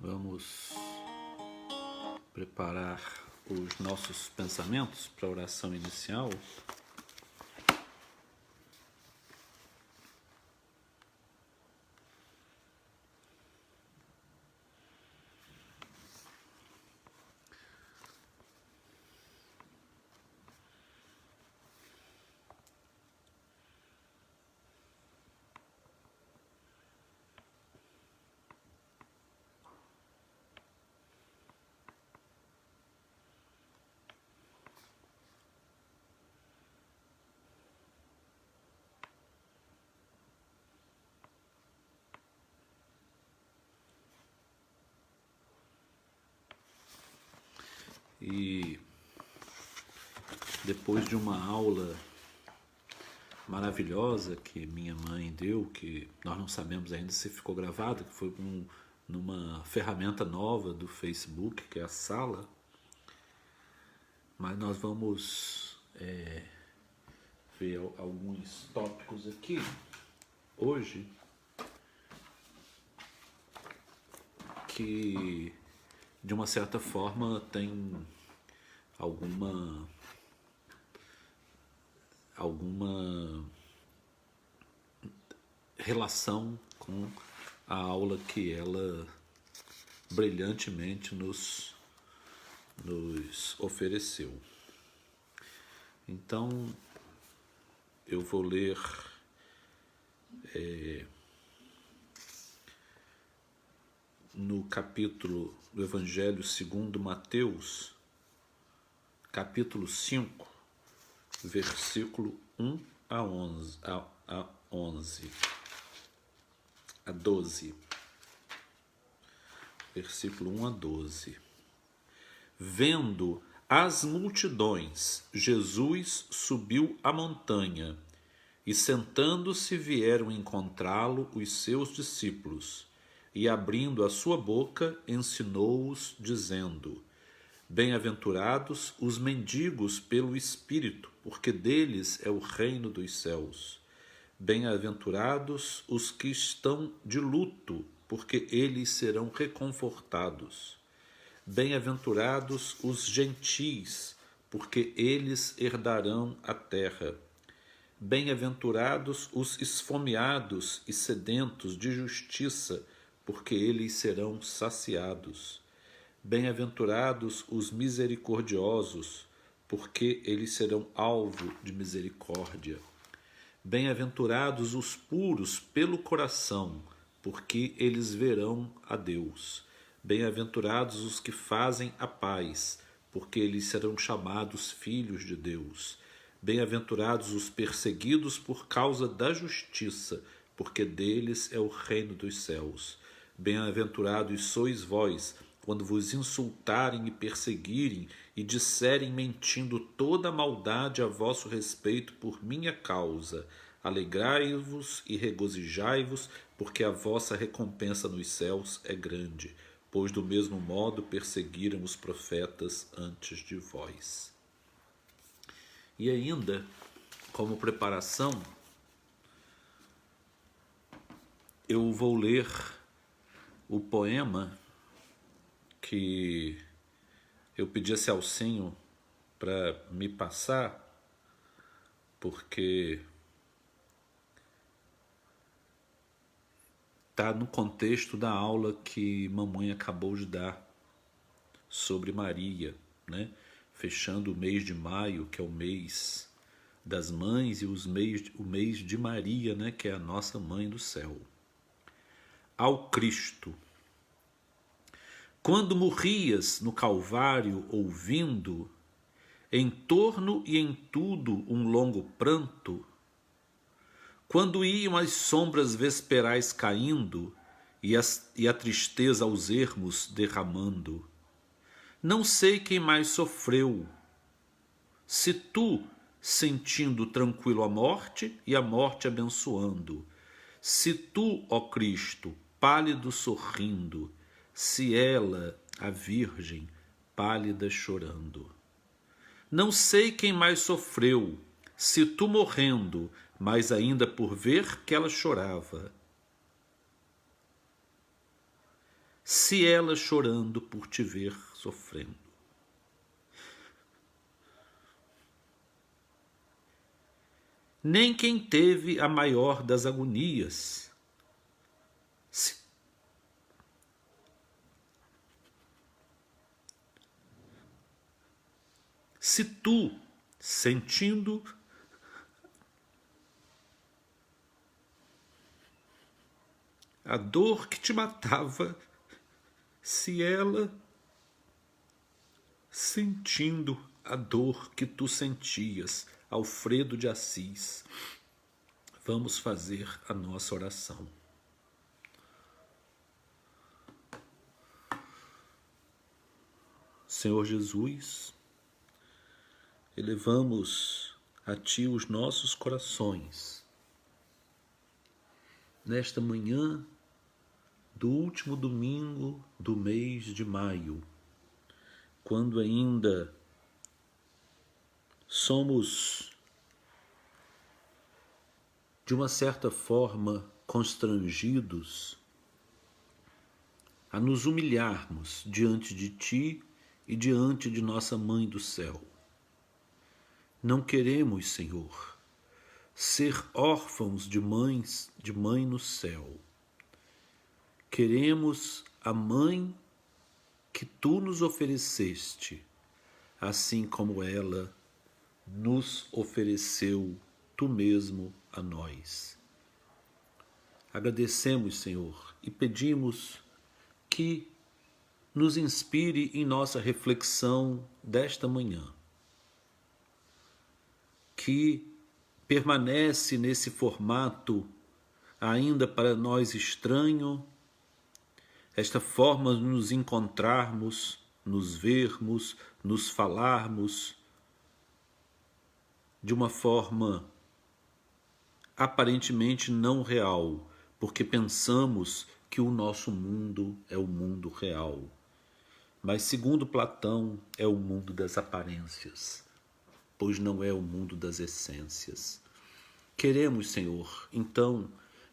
Vamos preparar os nossos pensamentos para a oração inicial. E depois de uma aula maravilhosa que minha mãe deu, que nós não sabemos ainda se ficou gravado, que foi numa ferramenta nova do Facebook, que é a Sala, mas nós vamos ver alguns tópicos aqui hoje que de uma certa forma tem alguma relação com a aula que ela brilhantemente nos ofereceu. Então, eu vou ler no capítulo do Evangelho segundo Mateus, capítulo 5, versículo 1 a 12. Versículo 1 a 12. Vendo as multidões, Jesus subiu a montanha, e sentando-se vieram encontrá-lo os seus discípulos, e abrindo a sua boca, ensinou-os, dizendo: Bem-aventurados os mendigos pelo Espírito, porque deles é o reino dos céus. Bem-aventurados os que estão de luto, porque eles serão reconfortados. Bem-aventurados os gentis, porque eles herdarão a terra. Bem-aventurados os esfomeados e sedentos de justiça, porque eles serão saciados. Bem-aventurados os misericordiosos, porque eles serão alvo de misericórdia. Bem-aventurados os puros pelo coração, porque eles verão a Deus. Bem-aventurados os que fazem a paz, porque eles serão chamados filhos de Deus. Bem-aventurados os perseguidos por causa da justiça, porque deles é o reino dos céus. Bem-aventurados sois vós, quando vos insultarem e perseguirem e disserem mentindo toda maldade a vosso respeito por minha causa. Alegrai-vos e regozijai-vos, porque a vossa recompensa nos céus é grande, pois do mesmo modo perseguiram os profetas antes de vós. E ainda, como preparação, eu vou ler o poema que eu pedi a Celcinho para me passar, porque está no contexto da aula que mamãe acabou de dar sobre Maria, né? Fechando o mês de maio, que é o mês das mães, e o mês de Maria, né? Que é a nossa mãe do céu. Ao Cristo. Quando morrias no Calvário ouvindo, em torno e em tudo um longo pranto, quando iam as sombras vesperais caindo e a tristeza aos ermos derramando, não sei quem mais sofreu, se tu, sentindo tranquilo a morte e a morte abençoando, se tu, ó Cristo, pálido sorrindo, se ela, a Virgem, pálida chorando. Não sei quem mais sofreu, se tu morrendo, mas ainda por ver que ela chorava. se ela chorando por te ver sofrendo. Nem quem teve a maior das agonias, se tu, sentindo a dor que te matava, se ela, sentindo a dor que tu sentias, Alfredo de Assis, vamos fazer a nossa oração. Senhor Jesus, elevamos a Ti os nossos corações nesta manhã do último domingo do mês de maio, quando ainda somos, de uma certa forma, constrangidos a nos humilharmos diante de Ti e diante de nossa Mãe do Céu. Não queremos, Senhor, ser órfãos de mãe no céu. Queremos a mãe que Tu nos ofereceste, assim como ela nos ofereceu Tu mesmo a nós. Agradecemos, Senhor, e pedimos que nos inspire em nossa reflexão desta manhã, que permanece nesse formato ainda para nós estranho, esta forma de nos encontrarmos, nos vermos, nos falarmos de uma forma aparentemente não real, porque pensamos que o nosso mundo é o mundo real. Mas, segundo Platão, é o mundo das aparências, pois não é o mundo das essências. Queremos, Senhor, então,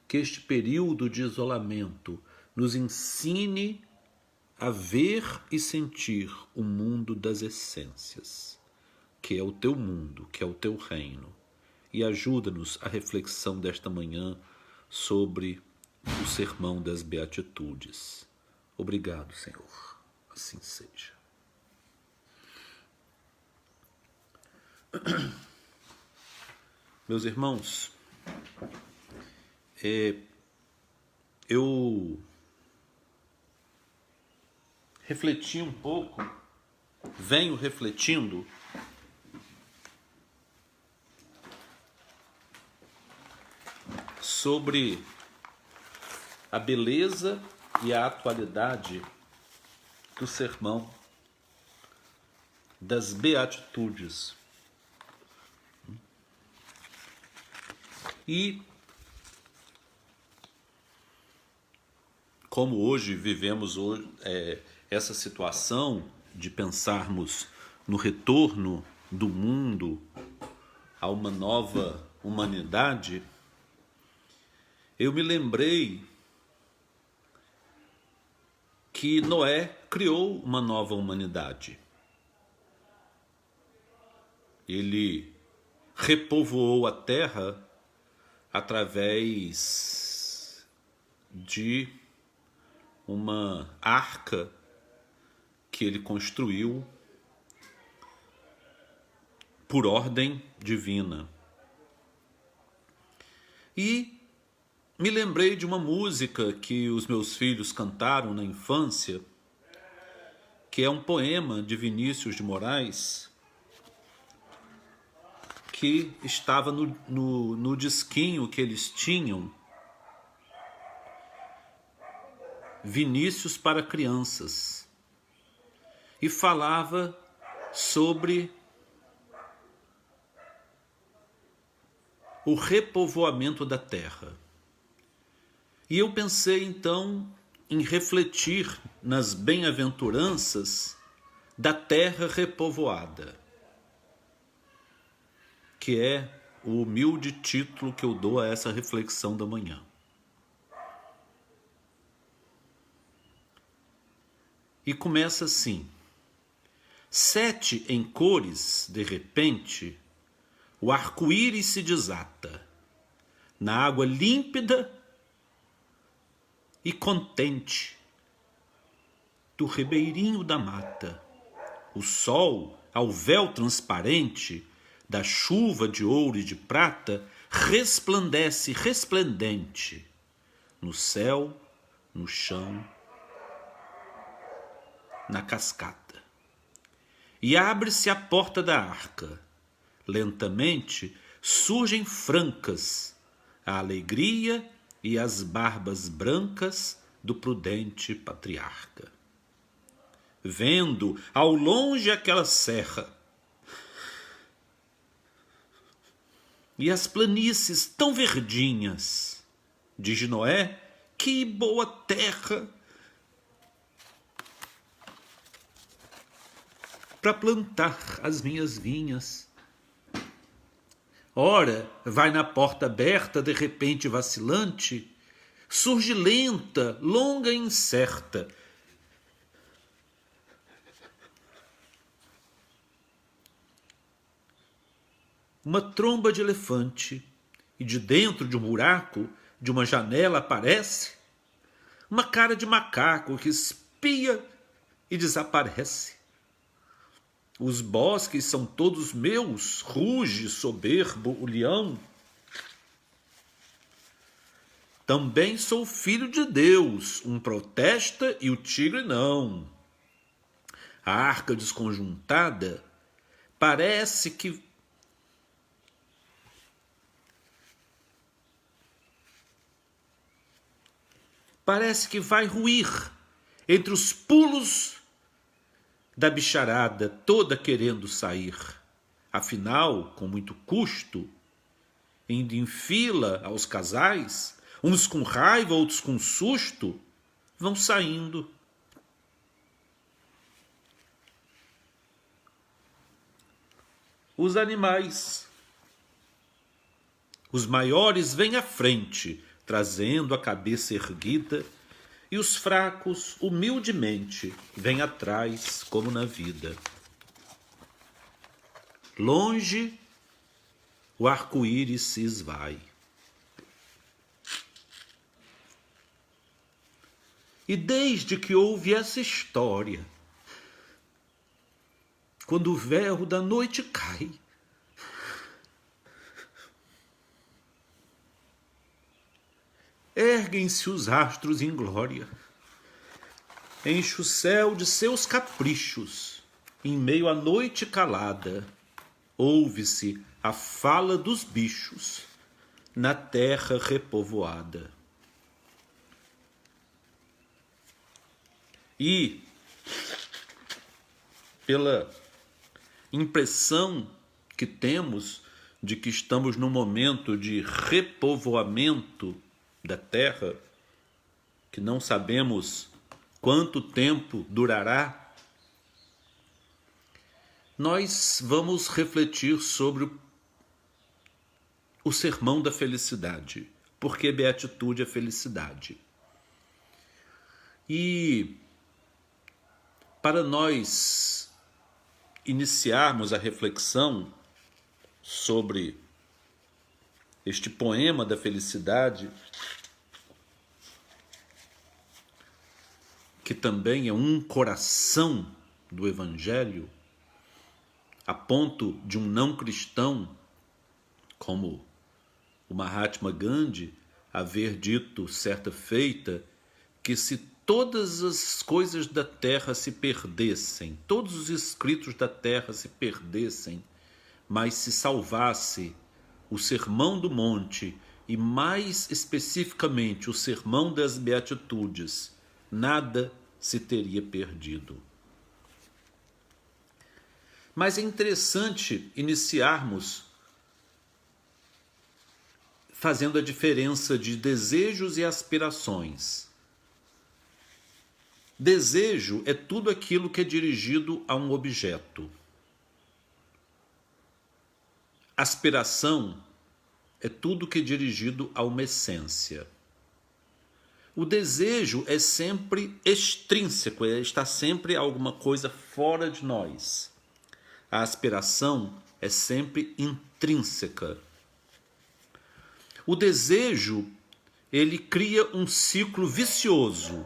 que este período de isolamento nos ensine a ver e sentir o mundo das essências, que é o Teu mundo, que é o Teu reino. E ajuda-nos a reflexão desta manhã sobre o sermão das Beatitudes. Obrigado, Senhor. Assim seja. Meus irmãos, eu refleti um pouco, venho refletindo sobre a beleza e a atualidade do sermão das Beatitudes. E como hoje vivemos essa situação de pensarmos no retorno do mundo a uma nova humanidade, eu me lembrei que Noé criou uma nova humanidade. Ele repovoou a terra através de uma arca que ele construiu por ordem divina. E me lembrei de uma música que os meus filhos cantaram na infância, que é um poema de Vinícius de Moraes, que estava no disquinho que eles tinham, Vinícius para Crianças, e falava sobre o repovoamento da terra. E eu pensei então em refletir nas bem-aventuranças da terra repovoada, que é o humilde título que eu dou a essa reflexão da manhã. e começa assim: 7 em cores, de repente, o arco-íris se desata, na água límpida e contente do ribeirinho da mata. O sol, ao véu transparente da chuva de ouro e de prata, resplandece resplendente no céu, no chão, na cascata. E abre-se a porta da arca. Lentamente surgem francas a alegria e as barbas brancas do prudente patriarca. Vendo ao longe aquela serra e as planícies tão verdinhas, diz Noé: que boa terra para plantar as minhas vinhas. Ora, vai na porta aberta, de repente vacilante, surge lenta, longa e incerta uma tromba de elefante, e de dentro de um buraco de uma janela aparece uma cara de macaco que espia e desaparece. Os bosques são todos meus, ruge soberbo o leão. Também sou filho de Deus, um protesta e o tigre não. A arca desconjuntada parece que vai ruir entre os pulos da bicharada toda querendo sair. Afinal, com muito custo, indo em fila aos casais, uns com raiva, outros com susto, vão saindo. Os animais, os maiores vêm à frente, trazendo a cabeça erguida, e os fracos, humildemente, vêm atrás, como na vida. Longe, o arco-íris se esvai. E desde que houve essa história, quando o véu da noite cai, erguem-se os astros em glória, enche o céu de seus caprichos, em meio à noite calada, ouve-se a fala dos bichos na terra repovoada. E, pela impressão que temos de que estamos num momento de repovoamento da terra, que não sabemos quanto tempo durará, nós vamos refletir sobre o sermão da felicidade, porque beatitude é felicidade. E para nós iniciarmos a reflexão sobre este poema da felicidade, que também é um coração do Evangelho, a ponto de um não cristão, como o Mahatma Gandhi, haver dito certa feita que se todas as coisas da terra se perdessem, todos os escritos da terra se perdessem, mas se salvasse o Sermão do Monte e mais especificamente o Sermão das Beatitudes, nada se teria perdido. Mas é interessante iniciarmos fazendo a diferença de desejos e aspirações. Desejo é tudo aquilo que é dirigido a um objeto. Aspiração é tudo que é dirigido a uma essência. O desejo é sempre extrínseco, está sempre alguma coisa fora de nós. A aspiração é sempre intrínseca. O desejo, ele cria um ciclo vicioso.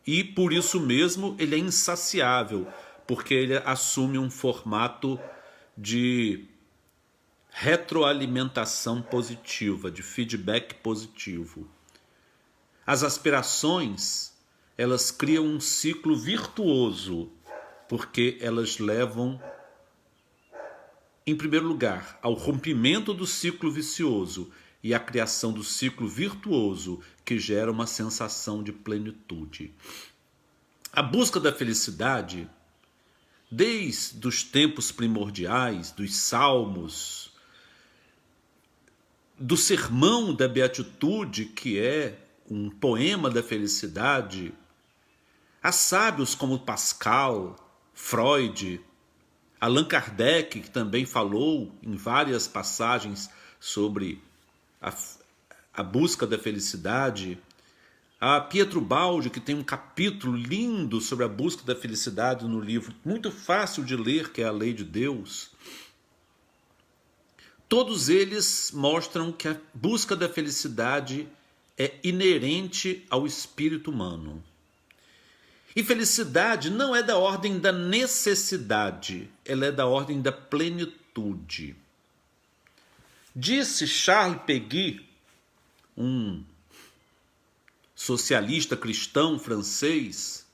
E por isso mesmo ele é insaciável, porque ele assume um formato de retroalimentação positiva, de feedback positivo. As aspirações, elas criam um ciclo virtuoso, porque elas levam, em primeiro lugar, ao rompimento do ciclo vicioso e à criação do ciclo virtuoso, que gera uma sensação de plenitude. A busca da felicidade, desde os tempos primordiais, dos salmos, do sermão da beatitude, que é um poema da felicidade, há sábios como Pascal, Freud, Allan Kardec, que também falou em várias passagens sobre a busca da felicidade, há Pietro Baldi, que tem um capítulo lindo sobre a busca da felicidade no livro, muito fácil de ler, que é A Lei de Deus. Todos eles mostram que a busca da felicidade é inerente ao espírito humano. E felicidade não é da ordem da necessidade, ela é da ordem da plenitude. Disse Charles Péguy, um socialista cristão francês,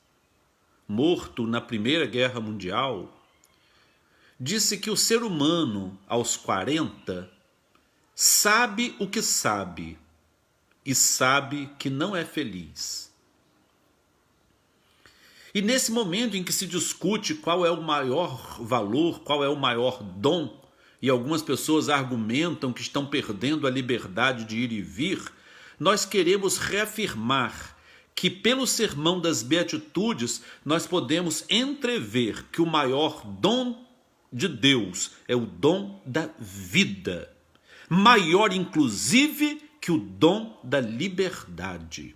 morto na Primeira Guerra Mundial, disse que o ser humano, aos 40, sabe o que sabe e sabe que não é feliz. E nesse momento em que se discute qual é o maior valor, qual é o maior dom, e algumas pessoas argumentam que estão perdendo a liberdade de ir e vir, nós queremos reafirmar que pelo sermão das Beatitudes nós podemos entrever que o maior dom de Deus é o dom da vida, maior inclusive que o dom da liberdade.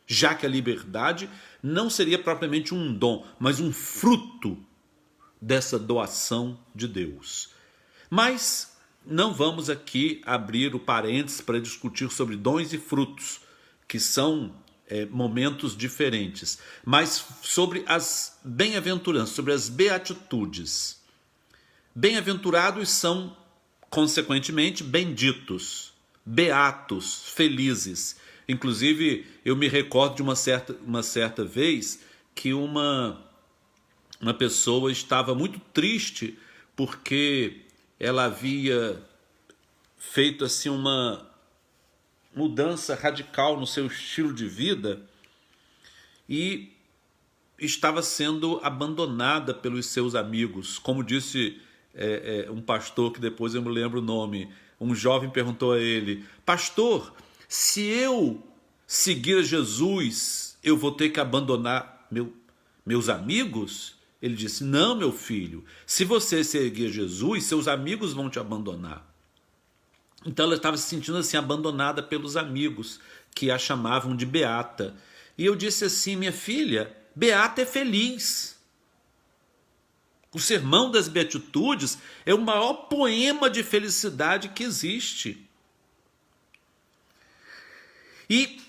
Já que a liberdade não seria propriamente um dom, mas um fruto dessa doação de Deus. Mas não vamos aqui abrir o parênteses para discutir sobre dons e frutos, que são momentos diferentes, mas sobre as bem-aventuranças, sobre as beatitudes. Bem-aventurados são, consequentemente, benditos, beatos, felizes. Inclusive, eu me recordo de uma certa vez que uma pessoa estava muito triste porque ela havia feito assim uma mudança radical no seu estilo de vida e estava sendo abandonada pelos seus amigos. Como disse um pastor, que depois eu me lembro o nome, um jovem perguntou a ele: pastor, se eu seguir a Jesus, eu vou ter que abandonar meus amigos? Ele disse: não, meu filho, se você seguir Jesus, seus amigos vão te abandonar. Então ela estava se sentindo assim, abandonada pelos amigos, que a chamavam de beata. E eu disse assim: minha filha, beata é feliz. O sermão das Beatitudes é o maior poema de felicidade que existe. E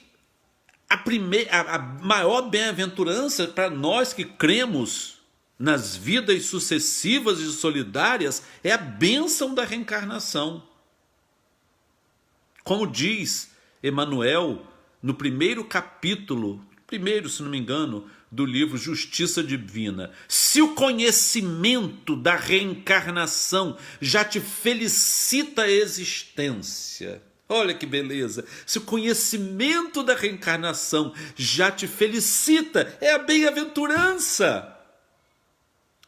a maior bem-aventurança para nós que cremos nas vidas sucessivas e solidárias é a bênção da reencarnação. Como diz Emmanuel no primeiro capítulo, se não me engano, do livro Justiça Divina: se o conhecimento da reencarnação já te felicita a existência, olha que beleza, se o conhecimento da reencarnação já te felicita, é a bem-aventurança.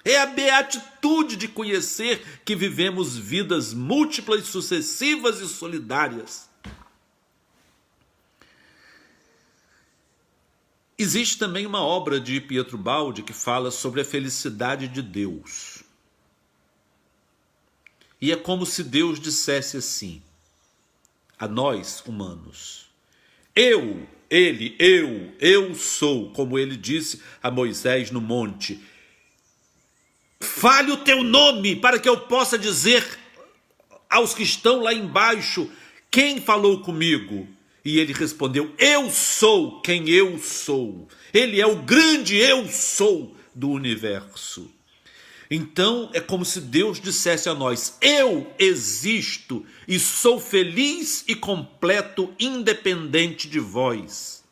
É a beatitude de conhecer que vivemos vidas múltiplas, sucessivas e solidárias. Existe também uma obra de Pietro Baldi que fala sobre a felicidade de Deus. E é como se Deus dissesse assim: a nós humanos. Eu sou, como ele disse a Moisés no monte. Fale o teu nome para que eu possa dizer aos que estão lá embaixo quem falou comigo. E ele respondeu: eu sou quem eu sou. Ele é o grande eu sou do universo. Então é como se Deus dissesse a nós: eu existo e sou feliz e completo, independente de vós.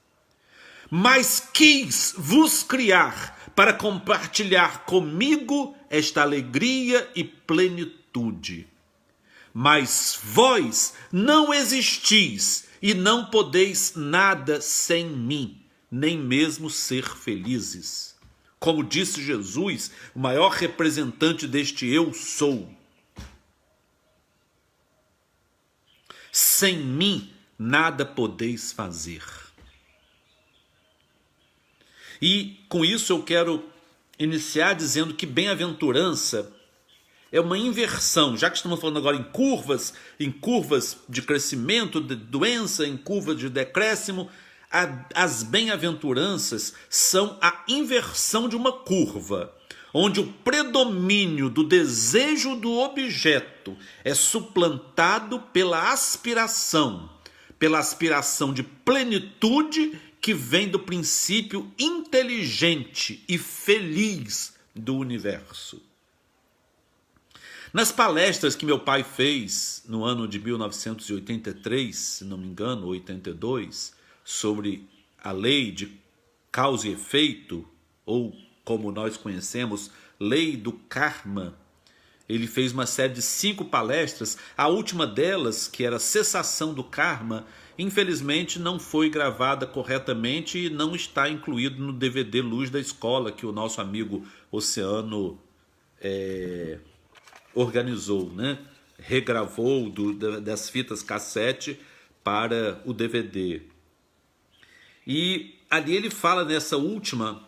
Mas quis vos criar para compartilhar comigo esta alegria e plenitude. Mas vós não existis e não podeis nada sem mim, nem mesmo ser felizes. Como disse Jesus, o maior representante deste eu sou. Sem mim nada podeis fazer. E com isso eu quero iniciar dizendo que bem-aventurança é uma inversão, já que estamos falando agora em curvas de crescimento, de doença, em curvas de decréscimo. As bem-aventuranças são a inversão de uma curva, onde o predomínio do desejo do objeto é suplantado pela aspiração de plenitude que vem do princípio inteligente e feliz do universo. Nas palestras que meu pai fez no ano de 1983, se não me engano, 82, sobre a lei de causa e efeito, ou como nós conhecemos, lei do karma, ele fez uma série de 5 palestras. A última delas, que era cessação do karma, infelizmente não foi gravada corretamente e não está incluído no DVD Luz da Escola, que o nosso amigo Oceano organizou, né? Regravou das fitas cassete para o DVD. E ali ele fala nessa última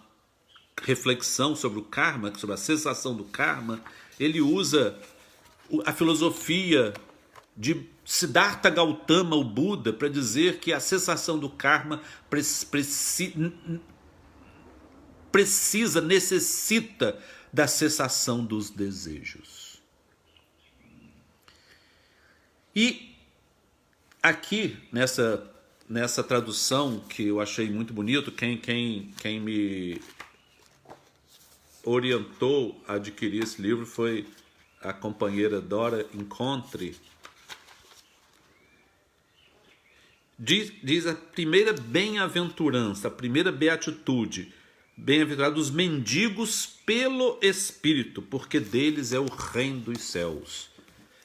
reflexão sobre o karma, sobre a cessação do karma, ele usa a filosofia de Siddhartha Gautama, o Buda, para dizer que a cessação do karma necessita da cessação dos desejos. E aqui, nessa tradução que eu achei muito bonito, quem me orientou a adquirir esse livro foi a companheira Dora Encontre. Diz a primeira bem-aventurança, a primeira beatitude: bem-aventurados os mendigos pelo Espírito, porque deles é o reino dos céus.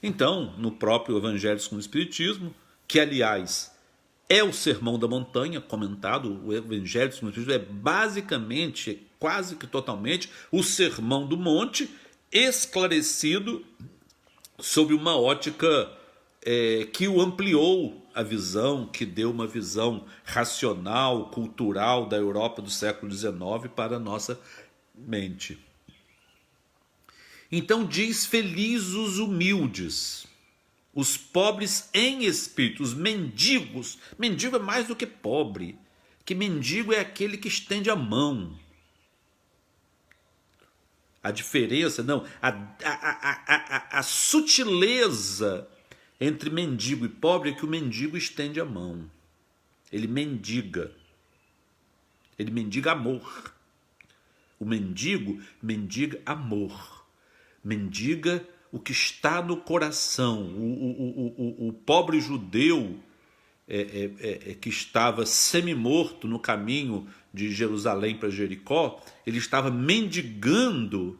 Então, no próprio Evangelho segundo o Espiritismo, que aliás é o Sermão da Montanha comentado, o Evangelho segundo o Espiritismo é basicamente, quase que totalmente, o Sermão do Monte esclarecido sob uma ótica que o ampliou a visão, que deu uma visão racional, cultural da Europa do século XIX para a nossa mente. Então diz: felizes os humildes, os pobres em espírito, os mendigos. Mendigo é mais do que pobre, que mendigo é aquele que estende a mão. A diferença, não, a sutileza entre mendigo e pobre é que o mendigo estende a mão. Ele mendiga amor. O mendigo mendiga amor. Mendiga o que está no coração. O pobre judeu que estava semi-morto no caminho de Jerusalém para Jericó, ele estava mendigando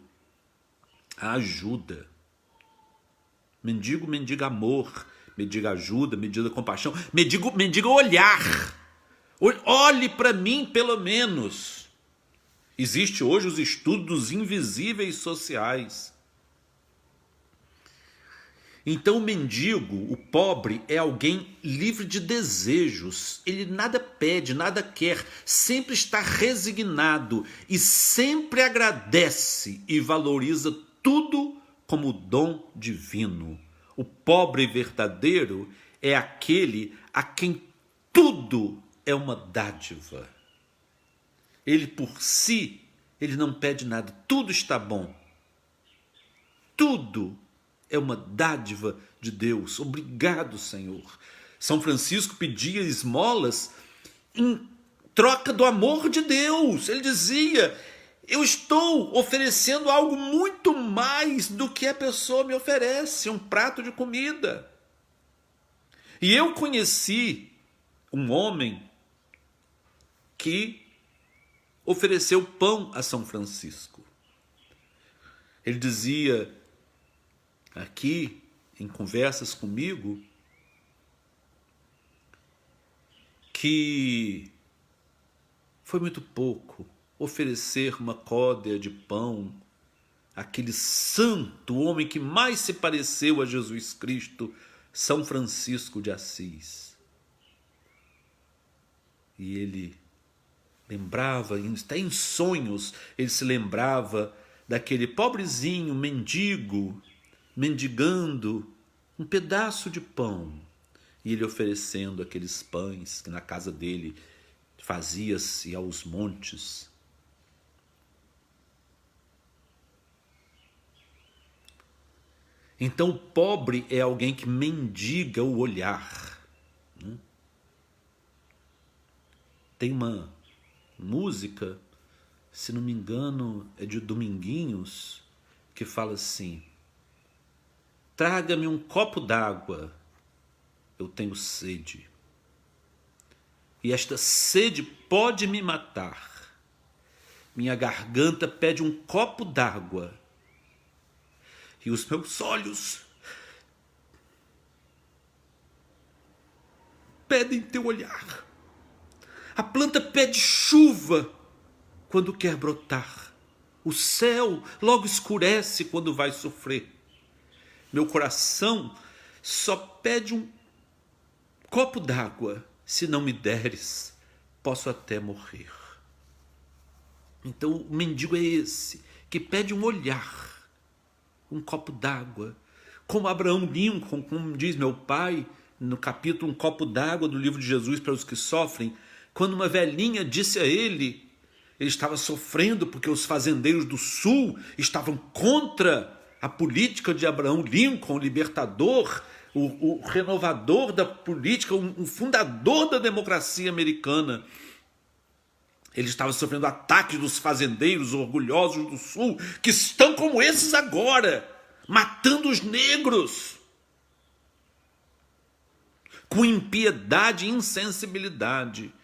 a ajuda. Mendigo mendiga amor, mendiga ajuda, mendiga compaixão, mendiga olhar. Olhe para mim, pelo menos. Existe hoje os estudos dos invisíveis sociais. Então o mendigo, o pobre, é alguém livre de desejos. Ele nada pede, nada quer, sempre está resignado e sempre agradece e valoriza tudo como dom divino. O pobre verdadeiro é aquele a quem tudo é uma dádiva. Ele por si, ele não pede nada, tudo está bom. Tudo é uma dádiva de Deus. Obrigado, Senhor. São Francisco pedia esmolas em troca do amor de Deus. Ele dizia: eu estou oferecendo algo muito mais do que a pessoa me oferece, um prato de comida. E eu conheci um homem que ofereceu pão a São Francisco. Ele dizia aqui, em conversas comigo, que foi muito pouco oferecer uma códea de pão àquele santo, o homem que mais se pareceu a Jesus Cristo, São Francisco de Assis. E ele lembrava, até em sonhos, ele se lembrava daquele pobrezinho mendigo, mendigando um pedaço de pão, e ele oferecendo aqueles pães que na casa dele fazia-se aos montes. Então o pobre é alguém que mendiga o olhar. Tem uma música, se não me engano, é de Dominguinhos, que fala assim: traga-me um copo d'água, eu tenho sede. E esta sede pode me matar. Minha garganta pede um copo d'água. E os meus olhos pedem teu olhar. A planta pede chuva quando quer brotar. O céu logo escurece quando vai sofrer. Meu coração só pede um copo d'água. Se não me deres, posso até morrer. Então o mendigo é esse, que pede um olhar, um copo d'água. Como Abraham Lincoln, como diz meu pai, no capítulo Um Copo d'Água do livro de Jesus para os que sofrem, quando uma velhinha disse a ele estava sofrendo porque os fazendeiros do sul estavam contra a política de Abraham Lincoln, o libertador, o renovador da política, um fundador da democracia americana. Ele estava sofrendo ataques dos fazendeiros orgulhosos do sul, que estão como esses agora, matando os negros com impiedade e insensibilidade.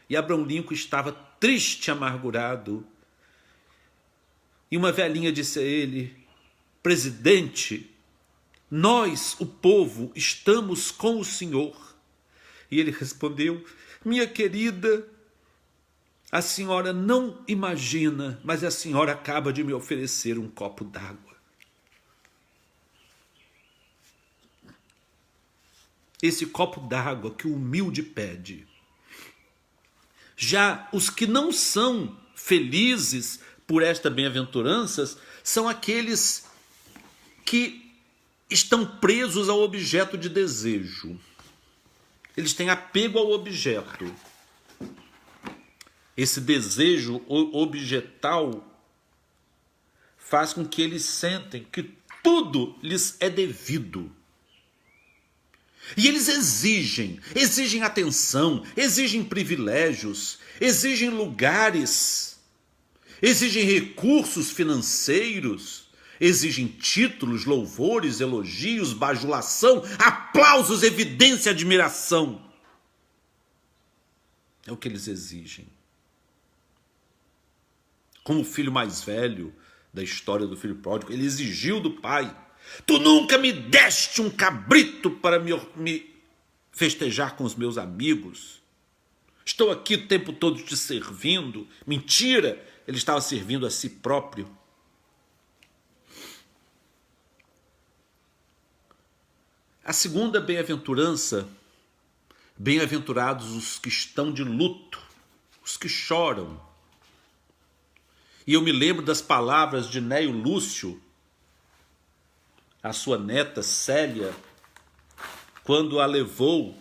E Abraham Lincoln estava triste, amargurado. E uma velhinha disse a ele: presidente, nós, o povo, estamos com o senhor. E ele respondeu: minha querida, a senhora não imagina, mas a senhora acaba de me oferecer um copo d'água. Esse copo d'água que o humilde pede. Já os que não são felizes por esta bem-aventurança são aqueles que estão presos ao objeto de desejo. Eles têm apego ao objeto. Esse desejo objetal faz com que eles sentem que tudo lhes é devido. E eles exigem atenção, exigem privilégios, exigem lugares, exigem recursos financeiros, exigem títulos, louvores, elogios, bajulação, aplausos, evidência, admiração. É o que eles exigem. Como o filho mais velho da história do filho pródigo, ele exigiu do pai: tu nunca me deste um cabrito para me festejar com os meus amigos. Estou aqui o tempo todo te servindo. Mentira, ele estava servindo a si próprio. A segunda bem-aventurança: bem-aventurados os que estão de luto, os que choram. E eu me lembro das palavras de Néio Lúcio, a sua neta Célia, quando a levou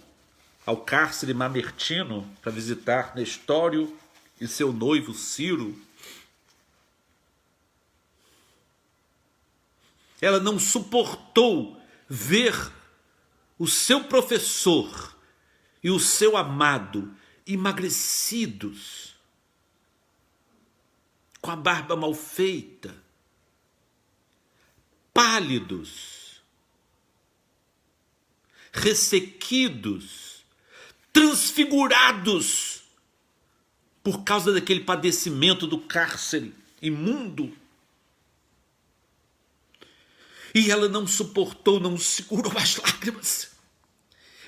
ao cárcere mamertino para visitar Nestório e seu noivo Ciro, ela não suportou ver o seu professor e o seu amado emagrecidos, com a barba mal feita, pálidos, ressequidos, transfigurados por causa daquele padecimento do cárcere imundo. E ela não suportou, não segurou as lágrimas.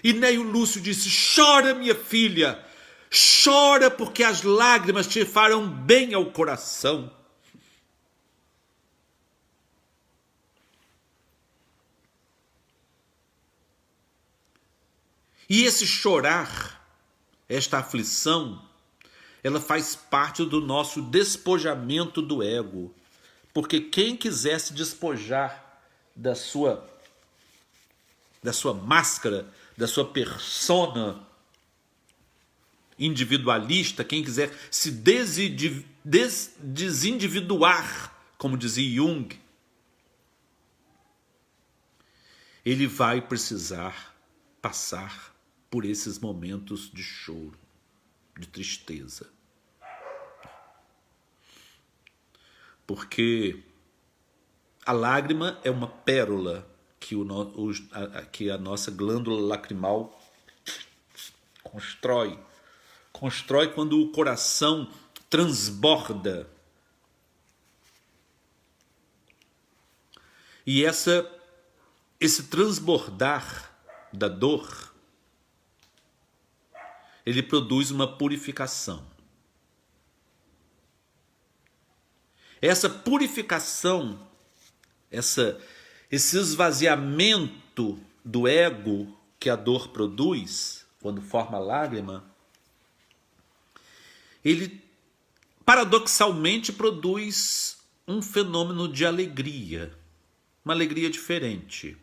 E Neio Lúcio disse: chora, minha filha, chora, porque as lágrimas te farão bem ao coração. E esse chorar, esta aflição, ela faz parte do nosso despojamento do ego. Porque quem quiser se despojar da sua máscara, da sua persona individualista, quem quiser se desindividuar, como dizia Jung, ele vai precisar passar por esses momentos de choro, de tristeza. Porque a lágrima é uma pérola que a nossa glândula lacrimal constrói quando o coração transborda. E esse transbordar da dor, ele produz uma purificação. Essa purificação, esse esvaziamento do ego que a dor produz, quando forma lágrima, ele paradoxalmente produz um fenômeno de alegria, uma alegria diferente.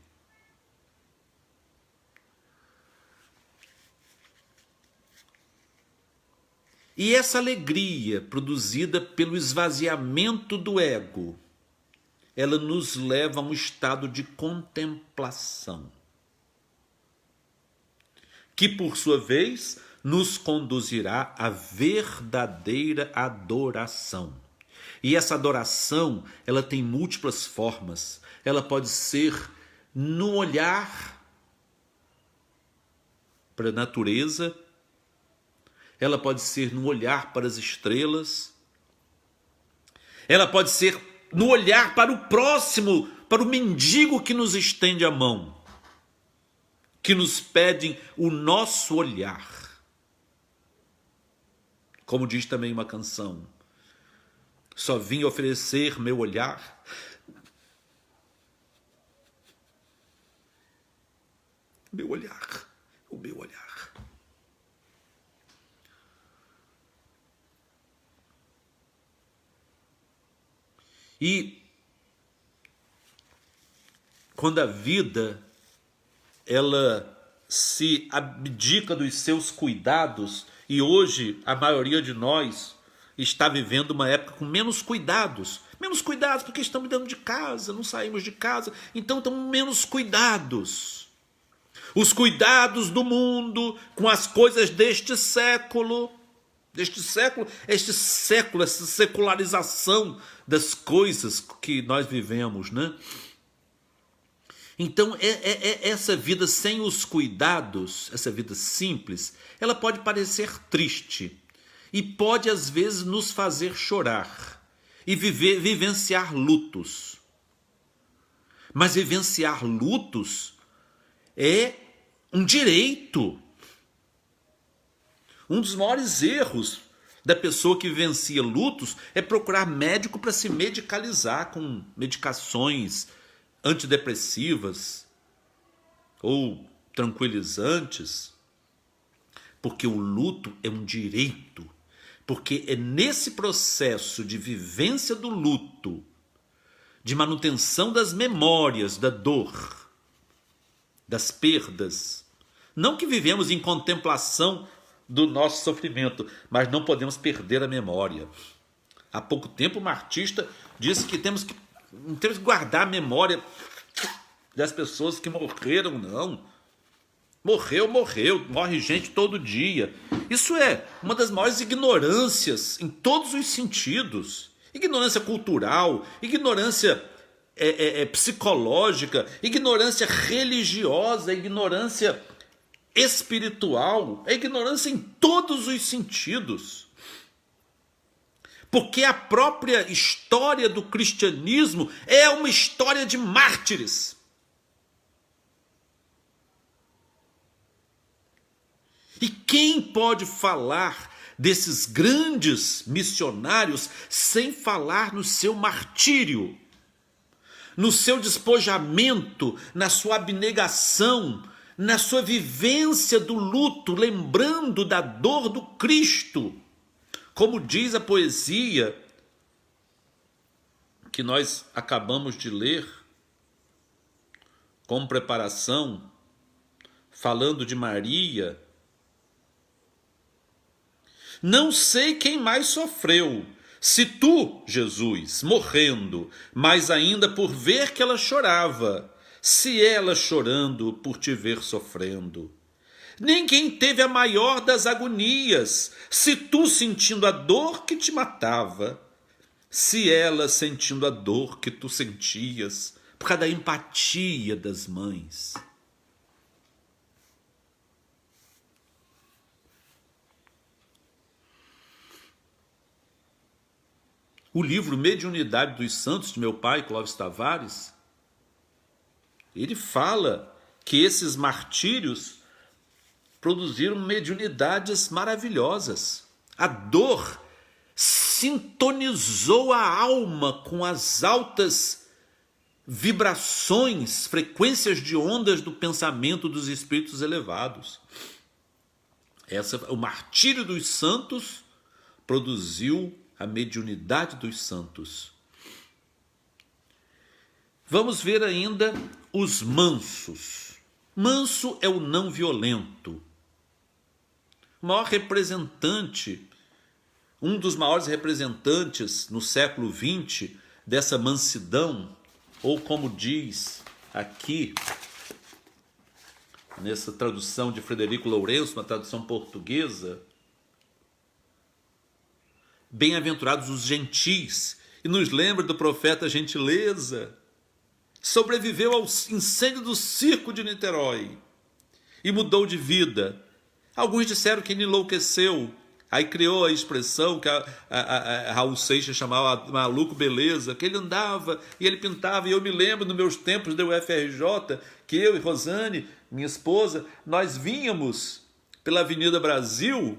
E essa alegria produzida pelo esvaziamento do ego, ela nos leva a um estado de contemplação, que por sua vez nos conduzirá à verdadeira adoração. E essa adoração, ela tem múltiplas formas. Ela pode ser no olhar para a natureza, ela pode ser no olhar para as estrelas, ela pode ser no olhar para o próximo, para o mendigo que nos estende a mão, que nos pede o nosso olhar. Como diz também uma canção: só vim oferecer meu olhar. Meu olhar, o meu olhar. E quando a vida ela se abdica dos seus cuidados, e hoje a maioria de nós está vivendo uma época com menos cuidados porque estamos dentro de casa, não saímos de casa, então estamos menos cuidados. Os cuidados do mundo com as coisas deste século, essa secularização das coisas que nós vivemos, né? Então, essa vida sem os cuidados, essa vida simples, ela pode parecer triste e pode, às vezes, nos fazer chorar e vivenciar lutos. Mas vivenciar lutos é um direito. Um dos maiores erros da pessoa que vivencia lutos é procurar médico para se medicalizar com medicações antidepressivas ou tranquilizantes, porque o luto é um direito, porque é nesse processo de vivência do luto, de manutenção das memórias, da dor, das perdas, Não que vivemos em contemplação do nosso sofrimento, mas não podemos perder a memória. Há pouco tempo, uma artista disse que temos que guardar a memória das pessoas que morreram. Não. Morreu. Morre gente todo dia. Isso é uma das maiores ignorâncias em todos os sentidos. Ignorância cultural, ignorância psicológica, ignorância religiosa, ignorância espiritual, é ignorância em todos os sentidos. Porque a própria história do cristianismo é uma história de mártires. E quem pode falar desses grandes missionários sem falar no seu martírio, no seu despojamento, na sua abnegação, na sua vivência do luto, lembrando da dor do Cristo? Como diz a poesia que nós acabamos de ler, com preparação, falando de Maria: não sei quem mais sofreu, se tu, Jesus, morrendo, mas ainda por ver que ela chorava, se ela chorando por te ver sofrendo. Nem quem teve a maior das agonias, se tu sentindo a dor que te matava, se ela sentindo a dor que tu sentias, por causa da empatia das mães. O livro Mediunidade dos Santos, de meu pai, Clóvis Tavares, ele fala que esses martírios produziram mediunidades maravilhosas. A dor sintonizou a alma com as altas vibrações, frequências de ondas do pensamento dos espíritos elevados. O martírio dos santos produziu a mediunidade dos santos. Vamos ver ainda os mansos. Manso é o não violento. O maior representante, um dos maiores representantes no século XX dessa mansidão, ou como diz aqui, nessa tradução de Frederico Lourenço, uma tradução portuguesa: bem-aventurados os gentis, e nos lembra do profeta Gentileza. Sobreviveu ao incêndio do circo de Niterói e mudou de vida. Alguns disseram que ele enlouqueceu, aí criou a expressão que a Raul Seixas chamava maluco beleza, que ele andava e ele pintava. E eu me lembro, nos meus tempos da UFRJ, que eu e Rosane, minha esposa, nós vinhamos pela Avenida Brasil,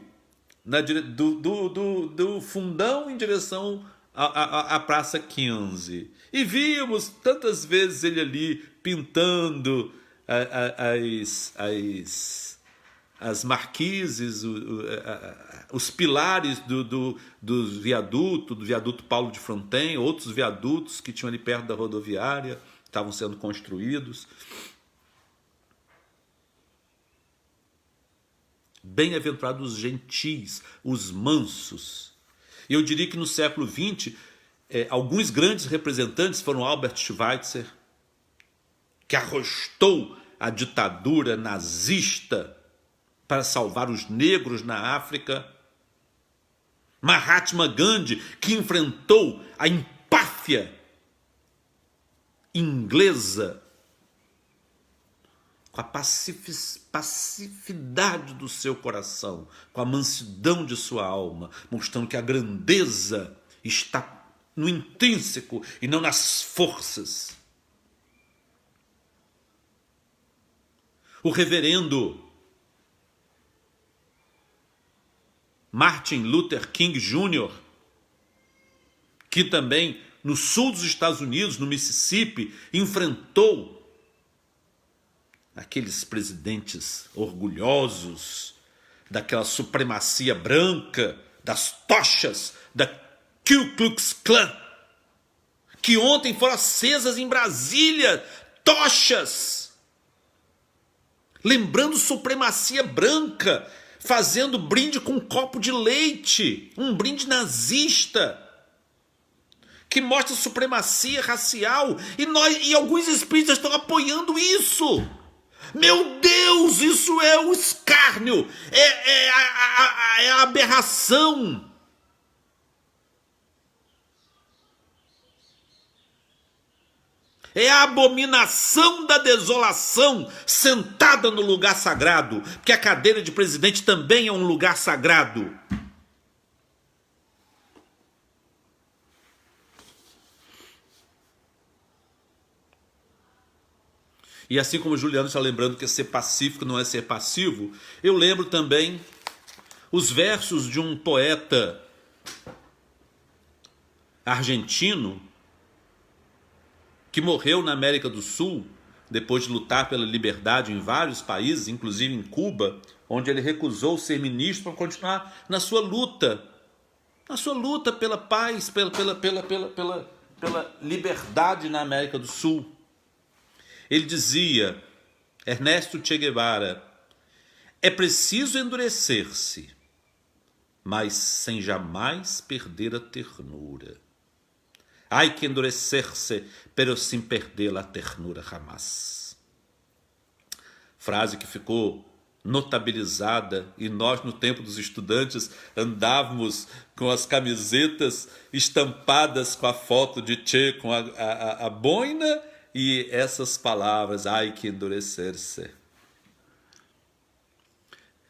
do Fundão em direção à Praça 15. E víamos tantas vezes ele ali pintando as marquises, os pilares do viaduto Paulo de Fronten, outros viadutos que tinham ali perto da rodoviária, estavam sendo construídos. Bem-aventurados os gentis, os mansos. E eu diria que no século XX, alguns grandes representantes foram Albert Schweitzer, que arrostou a ditadura nazista para salvar os negros na África. Mahatma Gandhi, que enfrentou a empáfia inglesa com a pacificidade do seu coração, com a mansidão de sua alma, mostrando que a grandeza está no intrínseco e não nas forças. O reverendo Martin Luther King Jr., que também no sul dos Estados Unidos, no Mississippi, enfrentou aqueles presidentes orgulhosos daquela supremacia branca, das tochas da Ku Klux Klan, que ontem foram acesas em Brasília, tochas lembrando supremacia branca, fazendo brinde com um copo de leite, um brinde nazista, que mostra supremacia racial, e alguns espíritas estão apoiando isso. Meu Deus, isso é o escárnio, é a aberração. É a abominação da desolação sentada no lugar sagrado, porque a cadeira de presidente também é um lugar sagrado. E assim como o Juliano está lembrando que ser pacífico não é ser passivo, eu lembro também os versos de um poeta argentino que morreu na América do Sul, depois de lutar pela liberdade em vários países, inclusive em Cuba, onde ele recusou ser ministro para continuar na sua luta pela paz, pela liberdade na América do Sul. Ele dizia, Ernesto Che Guevara, é preciso endurecer-se, mas sem jamais perder a ternura. Hay que endurecer-se, pero sin perder la ternura jamás. Frase que ficou notabilizada, e nós no tempo dos estudantes andávamos com as camisetas estampadas com a foto de Che, com a boina e essas palavras, hay que endurecer-se.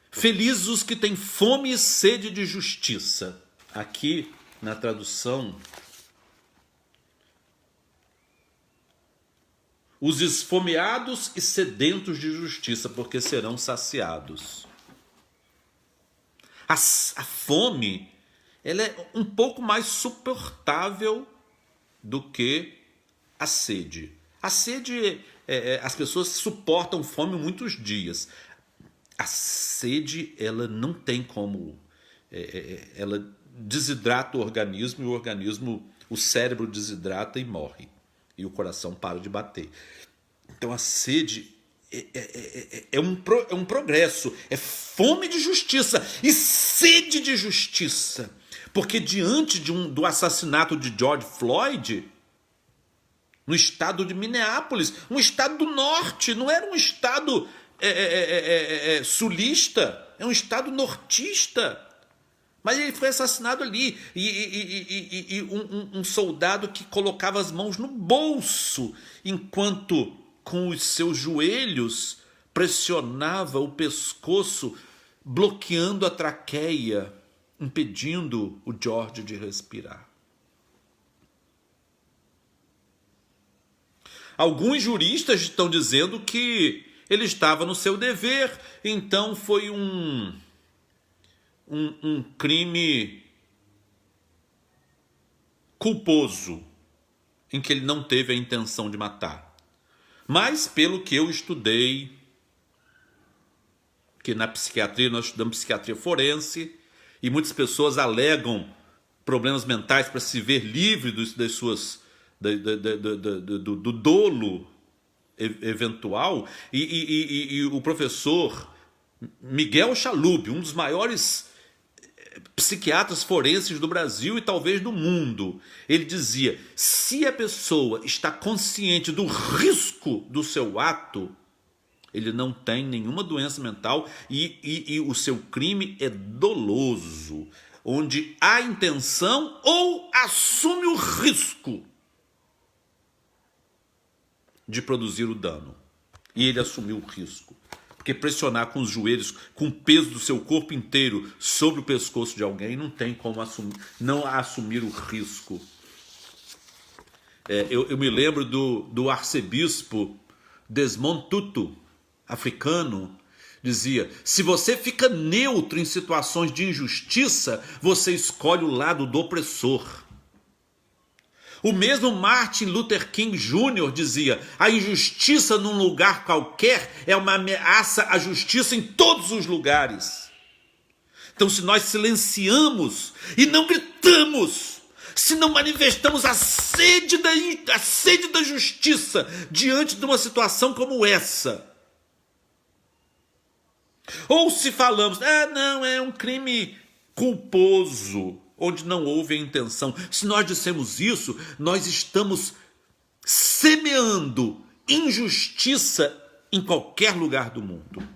Felizes os que têm fome e sede de justiça. Aqui na tradução, os esfomeados e sedentos de justiça, porque serão saciados. A fome, ela é um pouco mais suportável do que a sede. A sede, as pessoas suportam fome muitos dias. A sede, ela não tem como... ela desidrata o organismo, e o organismo, o cérebro desidrata e morre. E o coração para de bater. Então a sede é um progresso, é fome de justiça e sede de justiça. Porque diante do assassinato de George Floyd, no estado de Minneapolis, um estado do norte, não era um estado sulista, é um estado nortista. Mas ele foi assassinado ali, e um soldado que colocava as mãos no bolso, enquanto com os seus joelhos pressionava o pescoço, bloqueando a traqueia, impedindo o George de respirar. Alguns juristas estão dizendo que ele estava no seu dever, então foi um crime culposo, em que ele não teve a intenção de matar. Mas, pelo que eu estudei, que na psiquiatria, nós estudamos psiquiatria forense, e muitas pessoas alegam problemas mentais para se ver livre do dolo eventual, e o professor Miguel Chalub, um dos maiores psiquiatras forenses do Brasil e talvez do mundo, ele dizia, se a pessoa está consciente do risco do seu ato, ele não tem nenhuma doença mental, e o seu crime é doloso, onde há intenção ou assume o risco de produzir o dano. E ele assumiu o risco. Porque pressionar com os joelhos, com o peso do seu corpo inteiro sobre o pescoço de alguém, não tem como não assumir o risco. Eu me lembro do arcebispo Desmond Tutu, africano, dizia, se você fica neutro em situações de injustiça, você escolhe o lado do opressor. O mesmo Martin Luther King Jr. dizia, a injustiça num lugar qualquer é uma ameaça à justiça em todos os lugares. Então, se nós silenciamos e não gritamos, se não manifestamos a sede da justiça diante de uma situação como essa, Ou se falamos, não, é um crime culposo, onde não houve a intenção. Se nós dissemos isso, nós estamos semeando injustiça em qualquer lugar do mundo.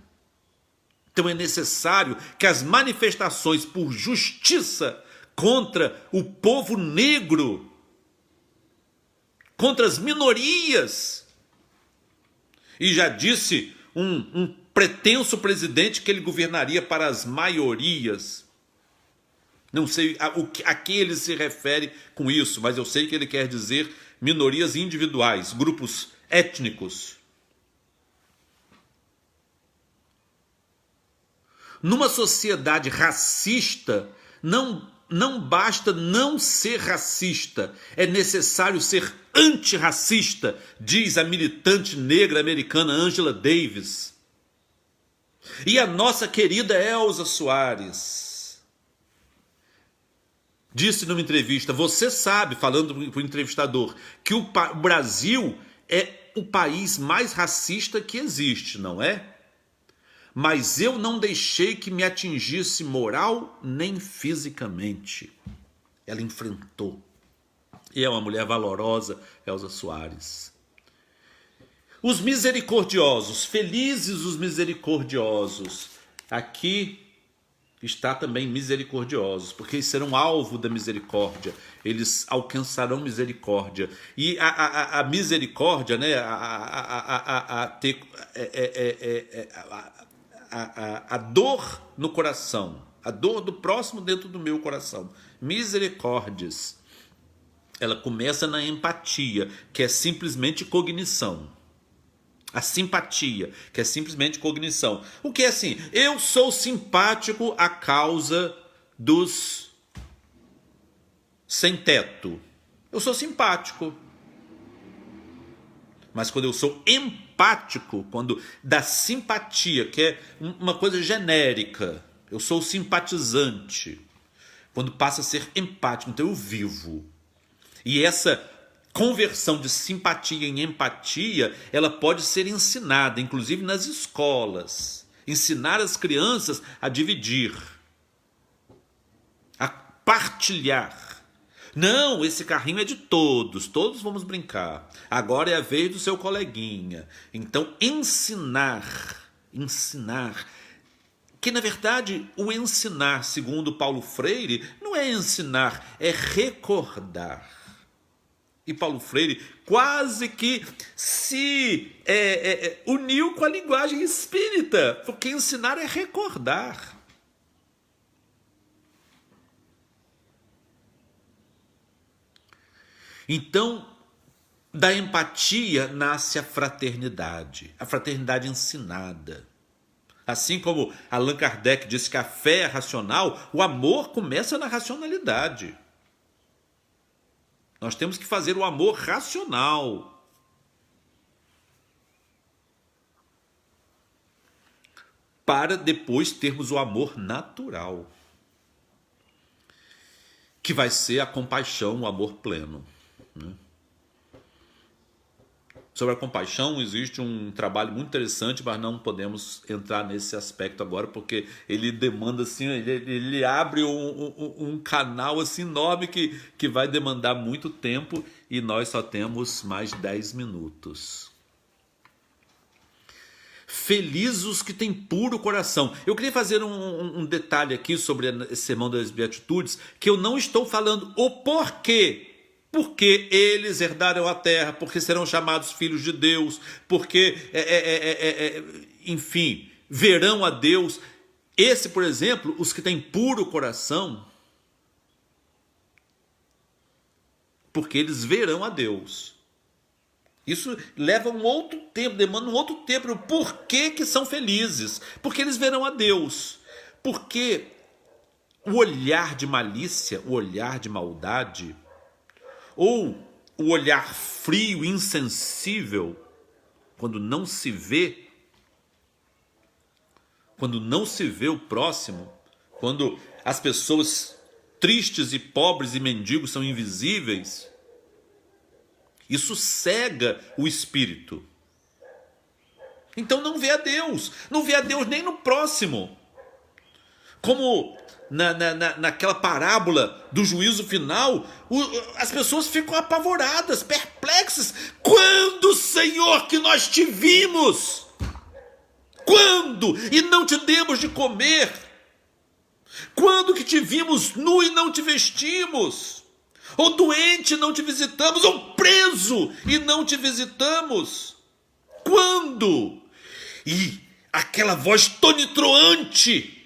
Então é necessário que as manifestações por justiça contra o povo negro, contra as minorias, e já disse um pretenso presidente que ele governaria para as maiorias. Não sei a que ele se refere com isso, mas eu sei que ele quer dizer minorias individuais, grupos étnicos. Numa sociedade racista, não basta não ser racista, é necessário ser antirracista, diz a militante negra americana Angela Davis. E a nossa querida Elza Soares disse numa entrevista, você sabe, falando para o entrevistador, que o Brasil é o país mais racista que existe, não é? Mas eu não deixei que me atingisse moral nem fisicamente. Ela enfrentou. E é uma mulher valorosa, Elza Soares. Os misericordiosos, felizes os misericordiosos. Aqui está também misericordiosos, porque eles serão alvo da misericórdia. Eles alcançarão misericórdia. E a misericórdia, né? A dor no coração, a dor do próximo dentro do meu coração. Misericórdias. Ela começa na empatia, que é simplesmente cognição. A simpatia, que é simplesmente cognição. O que é assim? Eu sou simpático à causa dos sem teto. Eu sou simpático. Mas quando eu sou empático, quando da simpatia, que é uma coisa genérica, eu sou simpatizante. Quando passa a ser empático, então eu vivo. E essa conversão de simpatia em empatia, ela pode ser ensinada, inclusive nas escolas. Ensinar as crianças a dividir, a partilhar. Não, esse carrinho é de todos, todos vamos brincar. Agora é a vez do seu coleguinha. Então, ensinar, que na verdade o ensinar, segundo Paulo Freire, não é ensinar, é recordar. E Paulo Freire quase que se uniu com a linguagem espírita, porque ensinar é recordar. Então, da empatia nasce a fraternidade ensinada. Assim como Allan Kardec disse que a fé é racional, o amor começa na racionalidade. Nós temos que fazer o amor racional. Para depois termos o amor natural, que vai ser a compaixão, o amor pleno. Sobre a compaixão existe um trabalho muito interessante, mas não podemos entrar nesse aspecto agora, porque ele demanda assim, ele abre um canal assim enorme que vai demandar muito tempo e nós só temos mais 10 minutos. Felizes os que têm puro coração. Eu queria fazer um detalhe aqui sobre esse sermão das Beatitudes, que eu não estou falando o porquê. Porque eles herdaram a terra, porque serão chamados filhos de Deus, porque, enfim, verão a Deus. Esse, por exemplo, os que têm puro coração, porque eles verão a Deus. Isso leva um outro tempo, demanda um outro tempo. Por que são felizes? Porque eles verão a Deus. Porque o olhar de malícia, o olhar de maldade, ou o olhar frio, insensível, quando não se vê o próximo, quando as pessoas tristes e pobres e mendigos são invisíveis, isso cega o espírito. Então não vê a Deus. Não vê a Deus nem no próximo. Como naquela parábola do juízo final, as pessoas ficam apavoradas, perplexas. Quando, Senhor, que nós te vimos? Quando? E não te demos de comer? Quando que te vimos nu e não te vestimos? Ou doente e não te visitamos? Ou preso e não te visitamos? Quando? E aquela voz tonitruante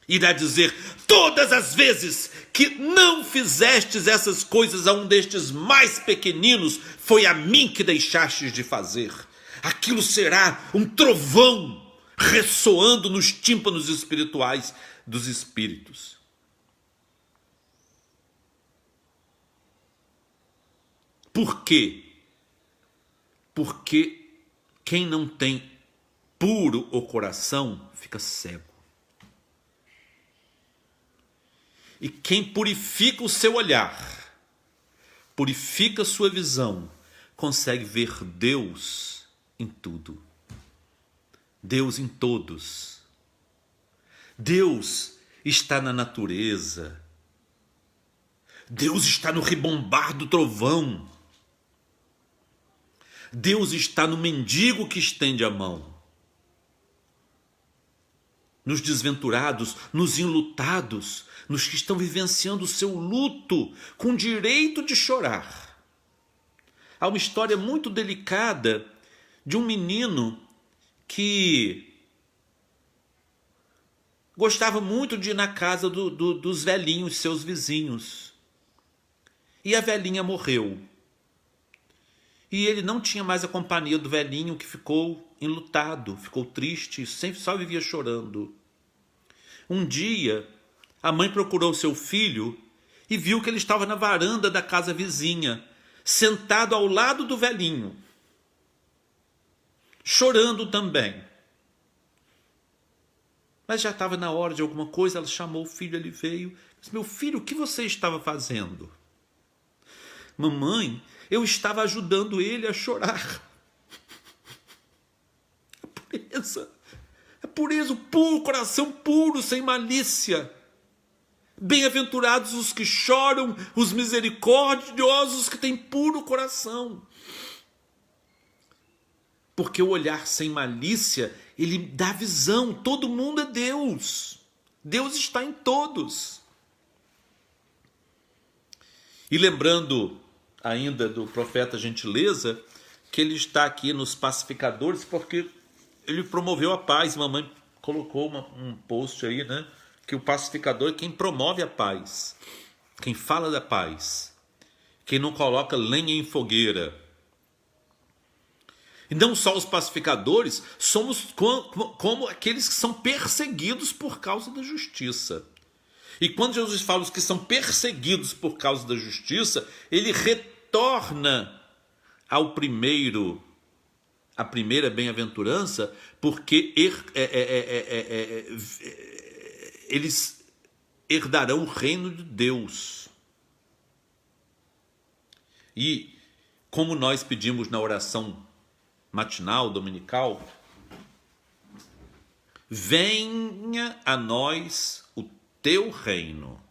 irá dizer: todas as vezes que não fizestes essas coisas a um destes mais pequeninos, foi a mim que deixastes de fazer. Aquilo será um trovão ressoando nos tímpanos espirituais dos espíritos. Por quê? Porque quem não tem puro o coração fica cego. E quem purifica o seu olhar, purifica a sua visão, consegue ver Deus em tudo. Deus em todos. Deus está na natureza. Deus está no ribombar do trovão. Deus está no mendigo que estende a mão. Nos desventurados, nos enlutados, nos que estão vivenciando o seu luto com direito de chorar. Há uma história muito delicada de um menino que gostava muito de ir na casa dos velhinhos, seus vizinhos. E a velhinha morreu. E ele não tinha mais a companhia do velhinho, que ficou enlutado, ficou triste, sempre só vivia chorando. Um dia, a mãe procurou seu filho e viu que ele estava na varanda da casa vizinha, sentado ao lado do velhinho, chorando também. Mas já estava na hora de alguma coisa, ela chamou o filho, ele veio. Disse: meu filho, o que você estava fazendo? Mamãe, eu estava ajudando ele a chorar. É pureza, o puro coração puro, sem malícia. Bem-aventurados os que choram, os misericordiosos que têm puro coração. Porque o olhar sem malícia, ele dá visão. Todo mundo é Deus. Deus está em todos. E lembrando ainda do profeta Gentileza, que ele está aqui nos pacificadores, porque ele promoveu a paz. Mamãe colocou um post aí, né? Que o pacificador é quem promove a paz, quem fala da paz, quem não coloca lenha em fogueira. E não só os pacificadores, somos como aqueles que são perseguidos por causa da justiça. E quando Jesus fala os que são perseguidos por causa da justiça, ele retorna ao primeiro, a primeira bem-aventurança, porque eles herdarão o reino de Deus. E como nós pedimos na oração matinal, dominical, venha a nós o teu reino.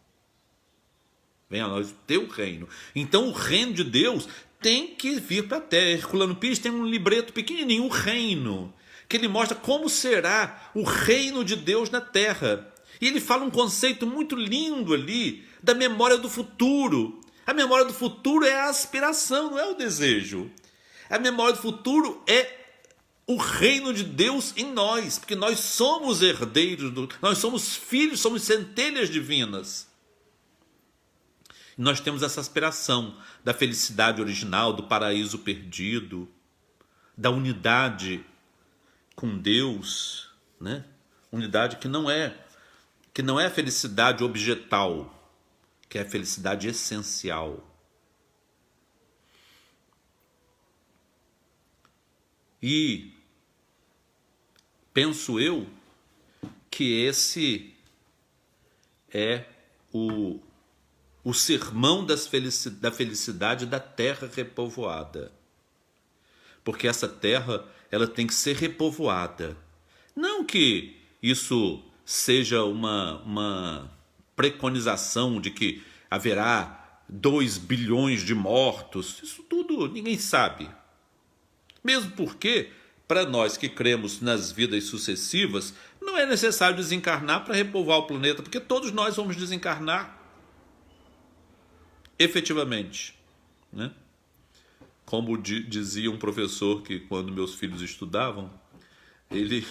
Venha a nós o teu reino. Então o reino de Deus tem que vir para a terra. Herculano Pires tem um libreto pequenininho, o reino, que ele mostra como será o reino de Deus na terra. E ele fala um conceito muito lindo ali, da memória do futuro. A memória do futuro é a aspiração, não é o desejo. A memória do futuro é o reino de Deus em nós, porque nós somos herdeiros, nós somos filhos, somos centelhas divinas. E nós temos essa aspiração da felicidade original, do paraíso perdido, da unidade com Deus, né? Unidade que não é a felicidade objetal, que é a felicidade essencial. E penso eu que esse é o sermão da felicidade da terra repovoada. porque essa terra ela tem que ser repovoada. Não que isso seja uma preconização de que haverá 2 bilhões de mortos. Isso tudo ninguém sabe. Mesmo porque, para nós que cremos nas vidas sucessivas, não é necessário desencarnar para repovoar o planeta, porque todos nós vamos desencarnar efetivamente, né? Como dizia um professor que, quando meus filhos estudavam, ele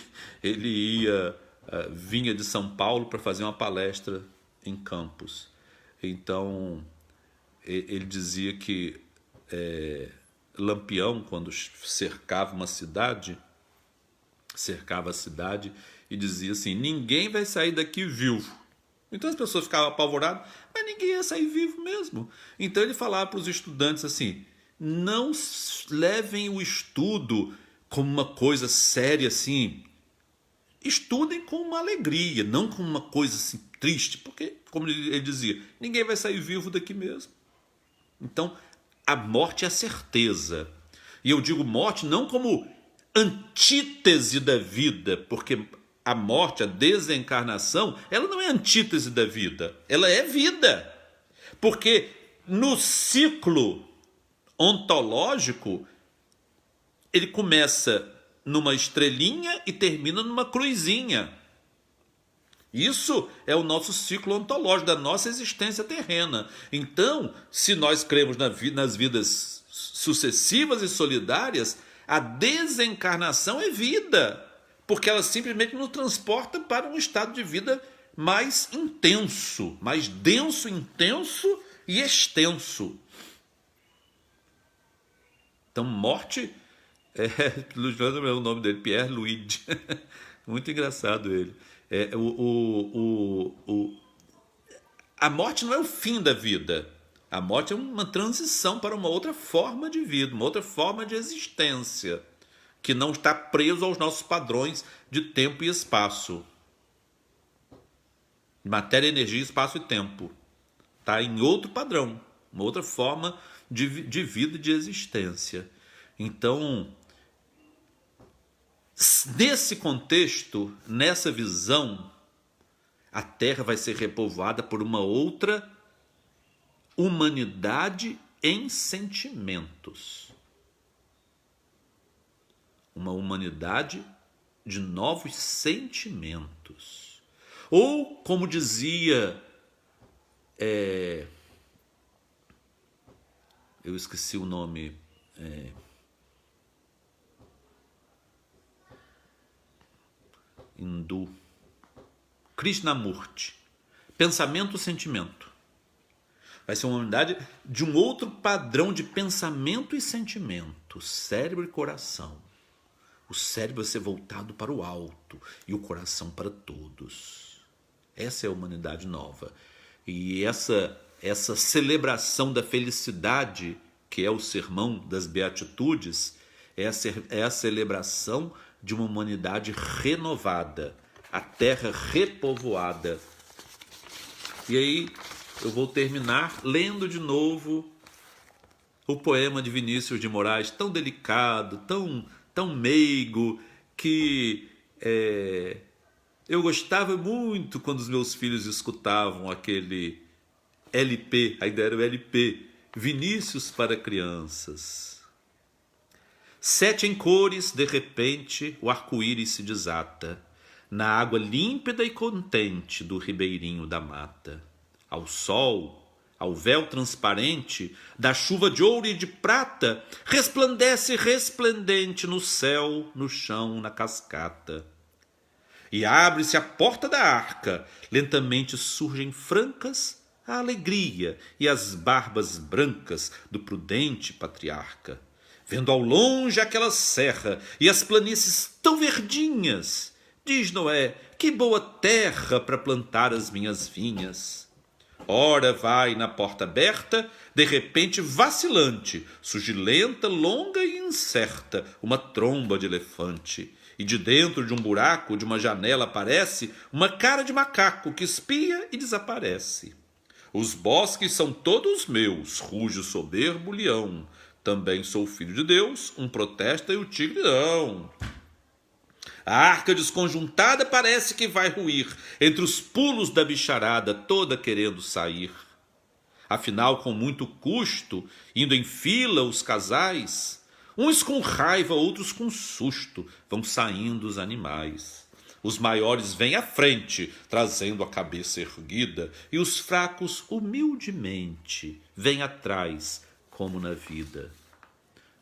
vinha de São Paulo para fazer uma palestra em Campos. Então, ele dizia que Lampião, quando cercava a cidade e dizia assim: ninguém vai sair daqui vivo. Então as pessoas ficavam apavoradas, mas ninguém ia sair vivo mesmo. Então ele falava para os estudantes assim: não levem o estudo como uma coisa séria assim. Estudem com uma alegria, não com uma coisa assim triste, porque, como ele dizia, ninguém vai sair vivo daqui mesmo. Então, a morte é a certeza. E eu digo morte não como antítese da vida, porque a morte, a desencarnação, ela não é antítese da vida, ela é vida. Porque no ciclo ontológico, ele começa numa estrelinha e termina numa cruzinha. Isso é o nosso ciclo ontológico da nossa existência terrena. Então, se nós cremos nas vidas sucessivas e solidárias, a desencarnação é vida, porque ela simplesmente nos transporta para um estado de vida mais intenso, mais denso, intenso e extenso. Então, morte é o nome dele, Pierre Luigi. Muito engraçado ele. A morte não é o fim da vida. A morte é uma transição para uma outra forma de vida, uma outra forma de existência, que não está preso aos nossos padrões de tempo e espaço. Matéria, energia, espaço e tempo. Está em outro padrão, uma outra forma de vida e de existência. Então, nesse contexto, nessa visão, a Terra vai ser repovoada por uma outra humanidade em sentimentos. Uma humanidade de novos sentimentos. Ou, como dizia, eu esqueci o nome, hindu, Krishnamurti, pensamento-sentimento. Vai ser uma humanidade de um outro padrão de pensamento e sentimento, cérebro e coração. O cérebro vai ser voltado para o alto e o coração para todos. Essa é a humanidade nova. E essa celebração da felicidade, que é o sermão das Beatitudes, é a celebração de uma humanidade renovada, a terra repovoada. E aí eu vou terminar lendo de novo o poema de Vinícius de Moraes, tão delicado, tão meigo, que eu gostava muito quando os meus filhos escutavam aquele LP, ainda era o LP, Vinícius para crianças. 7 em cores, de repente, o arco-íris se desata, na água límpida e contente do ribeirinho da mata. Ao sol, ao véu transparente, da chuva de ouro e de prata, resplandece resplendente no céu, no chão, na cascata. E abre-se a porta da arca, lentamente surgem francas a alegria e as barbas brancas do prudente patriarca. Vendo ao longe aquela serra e as planícies tão verdinhas, diz Noé: que boa terra para plantar as minhas vinhas. Ora vai na porta aberta, de repente vacilante, surge lenta, longa e incerta uma tromba de elefante. E de dentro de um buraco de uma janela aparece uma cara de macaco que espia e desaparece. Os bosques são todos meus, ruge o soberbo leão. também sou filho de Deus, um protesta e o tigre não. A arca desconjuntada parece que vai ruir, entre os pulos da bicharada, toda querendo sair. Afinal, com muito custo, indo em fila os casais, uns com raiva, outros com susto, vão saindo os animais. Os maiores vêm à frente, trazendo a cabeça erguida, e os fracos, humildemente, vêm atrás, como na vida.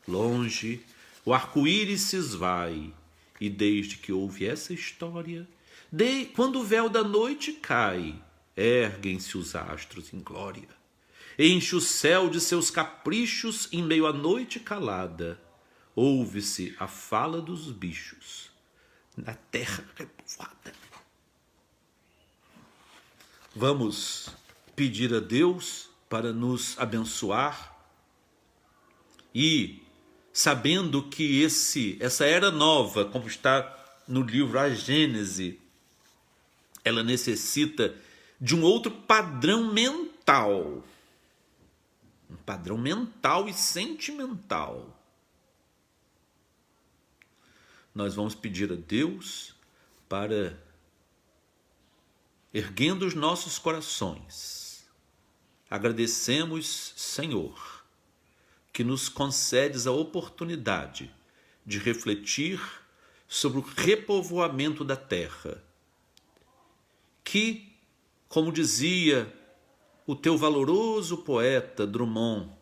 Longe, o arco-íris se esvai, e desde que houve essa história, quando o véu da noite cai, erguem-se os astros em glória. Enche o céu de seus caprichos em meio à noite calada. Ouve-se a fala dos bichos na terra repovoada. Vamos pedir a Deus para nos abençoar e, sabendo que essa era nova, como está no livro A Gênese, ela necessita de um outro padrão mental. Um padrão mental e sentimental. Nós vamos pedir a Deus para, erguendo os nossos corações, agradecemos, Senhor, que nos concedes a oportunidade de refletir sobre o repovoamento da terra, que, como dizia o teu valoroso poeta Drummond,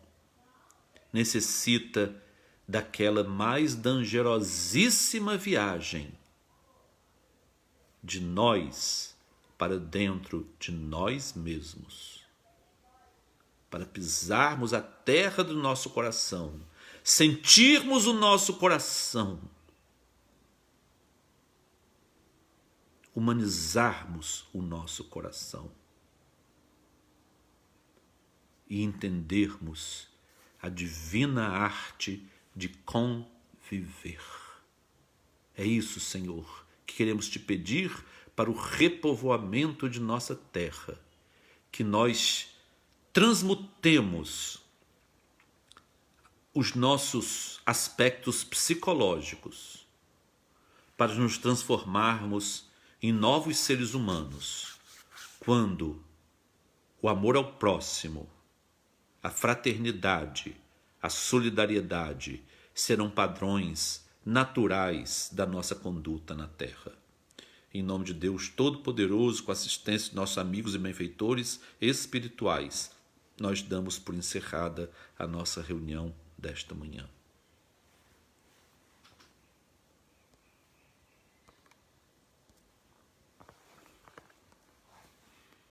necessita daquela mais dangerosíssima viagem de nós para dentro de nós mesmos, para pisarmos a terra do nosso coração, sentirmos o nosso coração, humanizarmos o nosso coração e entendermos a divina arte de conviver. É isso, Senhor, que queremos te pedir para o repovoamento de nossa terra, que nós transmutemos os nossos aspectos psicológicos para nos transformarmos em novos seres humanos, quando o amor ao próximo, a fraternidade, a solidariedade serão padrões naturais da nossa conduta na terra. Em nome de Deus Todo-Poderoso, com a assistência de nossos amigos e benfeitores espirituais, nós damos por encerrada a nossa reunião desta manhã.